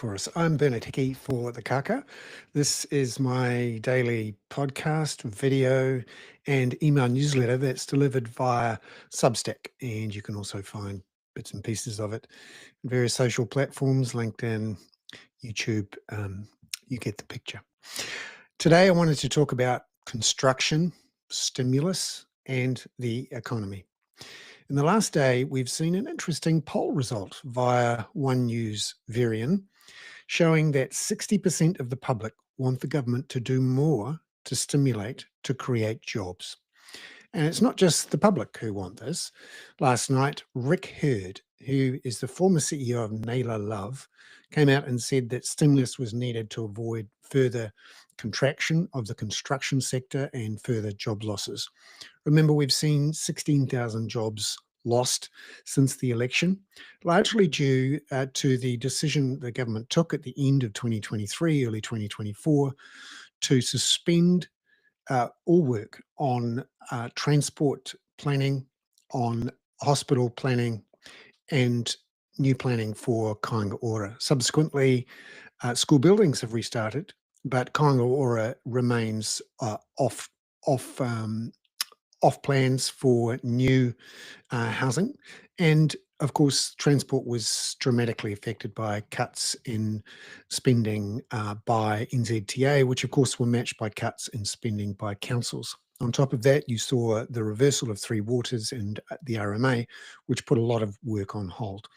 for us. I'm Bernard Hickey for The Kaka. This is my daily podcast, video, and email newsletter that's delivered via Substack. And you can also find bits and pieces of it on various social platforms, LinkedIn, YouTube. You get the picture. Today, I wanted to talk about construction, stimulus, and the economy. In the last day, we've seen an interesting poll result via One News Varian showing that 60% of the public want the government to do more to stimulate, to create jobs. And it's not just the public who want this. Last night, Rick Hurd, who is the former CEO of Naylor Love, came out and said that stimulus was needed to avoid further contraction of the construction sector and further job losses. Remember, we've seen 16,000 jobs lost since the election, largely due to the decision the government took at the end of 2023, early 2024, to suspend all work on transport planning, on hospital planning, and new planning for Kāinga Ora. Subsequently, school buildings have restarted, but Kāinga Ora remains off plans for new housing. And of course, transport was dramatically affected by cuts in spending by NZTA, which of course were matched by cuts in spending by councils. On top of that, you saw the reversal of Three Waters and the RMA, which put a lot of work on hold.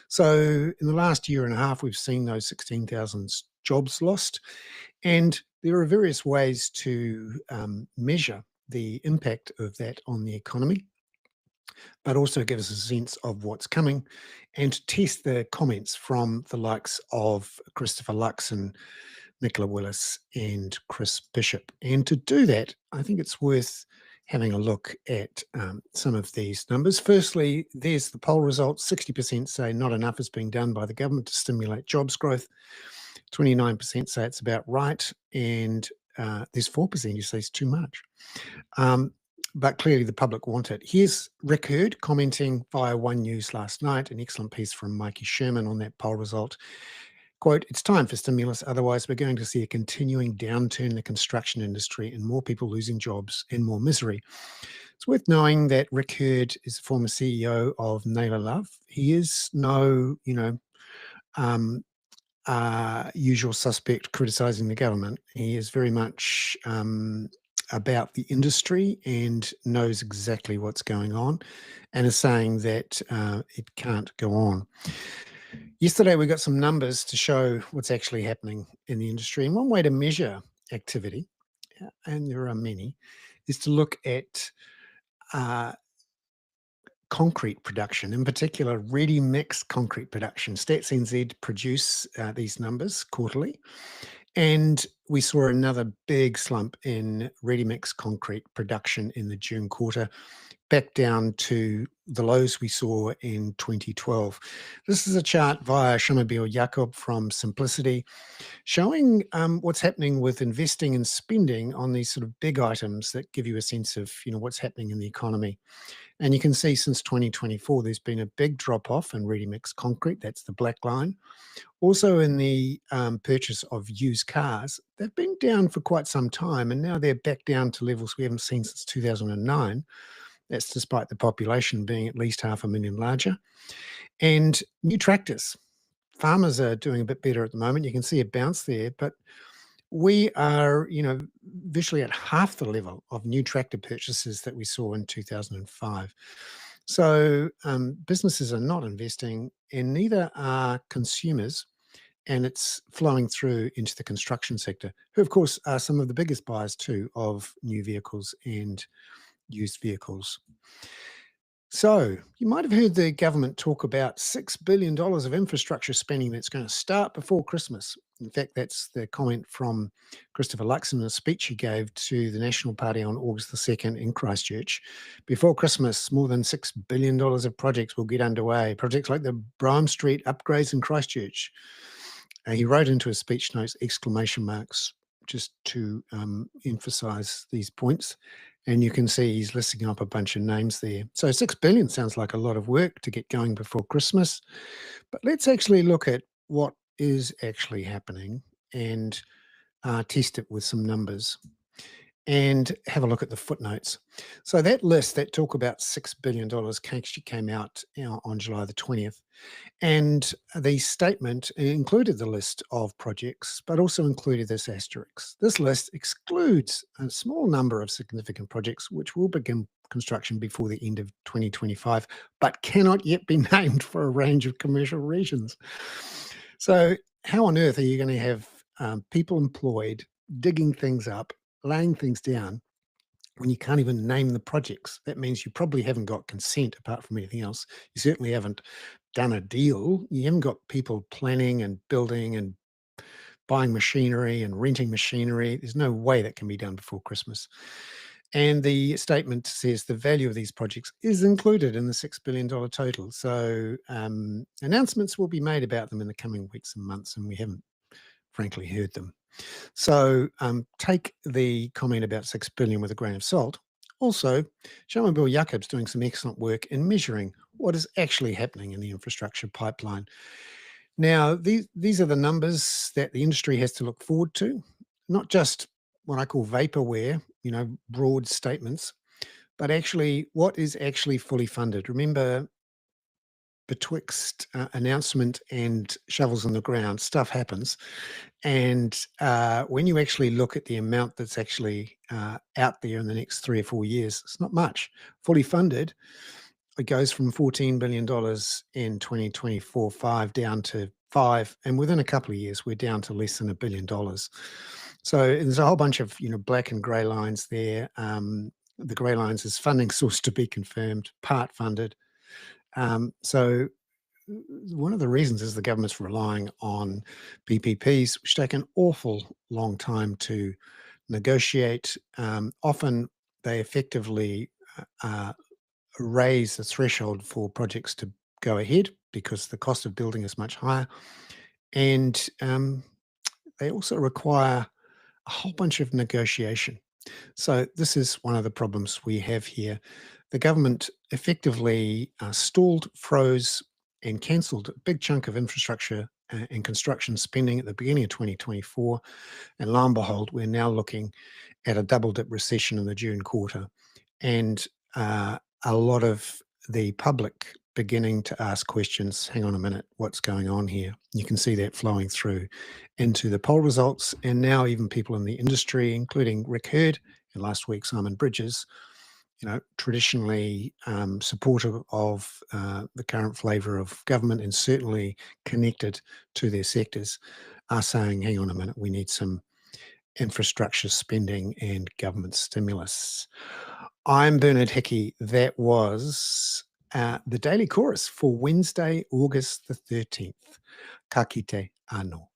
So in the last year and a half, we've seen those 16,000 jobs lost. And there are various ways to measure the impact of that on the economy, but also give us a sense of what's coming and to test the comments from the likes of Christopher Luxon, Nicola Willis, and Chris Bishop. And to do that, I think it's worth having a look at some of these numbers. Firstly, there's the poll results. 60% say not enough is being done by the government to stimulate jobs growth. 29% say it's about right, and there's 4% who say it's too much. But clearly the public want it. Here's Rick Hurd commenting via One News last night, an excellent piece from Mikey Sherman on that poll result. Quote, "It's time for stimulus, otherwise we're going to see a continuing downturn in the construction industry and more people losing jobs and more misery." It's worth knowing that Rick Hurd is the former CEO of Naylor Love. He is no, usual suspect criticising the government. He is very much about the industry and knows exactly what's going on and is saying that it can't go on. Yesterday, we got some numbers to show what's actually happening in the industry. And one way to measure activity, and there are many, is to look at concrete production, in particular ready-mix concrete production. Stats NZ produce these numbers quarterly, and we saw another big slump in ready-mix concrete production in the June quarter, back down to the lows we saw in 2012. This is a chart via Shamabeel Jacob from Simplicity, showing what's happening with investing and spending on these sort of big items that give you a sense of what's happening in the economy. And you can see since 2024, there's been a big drop-off in ready-mix concrete. That's the black line. Also in the purchase of used cars, they've been down for quite some time, and now they're back down to levels we haven't seen since 2009. That's despite the population being at least 500,000 larger. And new tractors. Farmers are doing a bit better at the moment. You can see a bounce there, but we are, virtually at half the level of new tractor purchases that we saw in 2005. So businesses are not investing, and neither are consumers, and it's flowing through into the construction sector, who of course are some of the biggest buyers too of new vehicles and used vehicles. So you might have heard the government talk about $6 billion of infrastructure spending that's going to start before Christmas. In fact, that's the comment from Christopher Luxon in a speech he gave to the National Party on August the 2nd in Christchurch. Before Christmas, more than $6 billion of projects will get underway. Projects like the Bram Street upgrades in Christchurch. He wrote into his speech notes exclamation marks just to emphasize these points. And you can see he's listing up a bunch of names there. So 6 billion sounds like a lot of work to get going before Christmas. But let's actually look at what is actually happening and test it with some numbers and have a look at the footnotes. So that list that talk about $6 billion actually came out, on July the 20th. And the statement included the list of projects, but also included this asterisk. This list excludes a small number of significant projects which will begin construction before the end of 2025, but cannot yet be named for a range of commercial reasons. So, how on earth are you going to have people employed digging things up, laying things down when you can't even name the projects? That means you probably haven't got consent apart from anything else. You certainly haven't done a deal. You haven't got people planning and building and buying machinery and renting machinery. There's no way that can be done before Christmas. And the statement says the value of these projects is included in the $6 billion total. So announcements will be made about them in the coming weeks and months, and we haven't frankly heard them. So take the comment about 6 billion with a grain of salt. Also, Shamil Jakob's doing some excellent work in measuring what is actually happening in the infrastructure pipeline. Now, these are the numbers that the industry has to look forward to, not just what I call vaporware, broad statements, but actually what is actually fully funded. Remember, betwixt announcement and shovels in the ground, stuff happens. And when you actually look at the amount that's actually out there in the next 3 or 4 years, it's not much. Fully funded, it goes from $14 billion in 2024-5 down to 5, and within a couple of years, we're down to less than $1 billion. So there's a whole bunch of black and grey lines there. The grey lines is funding source to be confirmed, part funded. So one of the reasons is the government's relying on PPPs, which take an awful long time to negotiate. Often they effectively raise the threshold for projects to go ahead because the cost of building is much higher. And they also require a whole bunch of negotiation. So this is one of the problems we have here. The government effectively stalled, froze, and cancelled a big chunk of infrastructure and construction spending at the beginning of 2024. And lo and behold, we're now looking at a double-dip recession in the June quarter, and a lot of the public beginning to ask questions. Hang on a minute, what's going on here? You can see that flowing through into the poll results, and now even people in the industry, including Rick Hurd and last week Simon Bridges, traditionally supportive of the current flavour of government and certainly connected to their sectors, are saying, hang on a minute, we need some infrastructure spending and government stimulus. I'm Bernard Hickey. That was the Daily Chorus for Wednesday, August the 13th. Ka kite anō.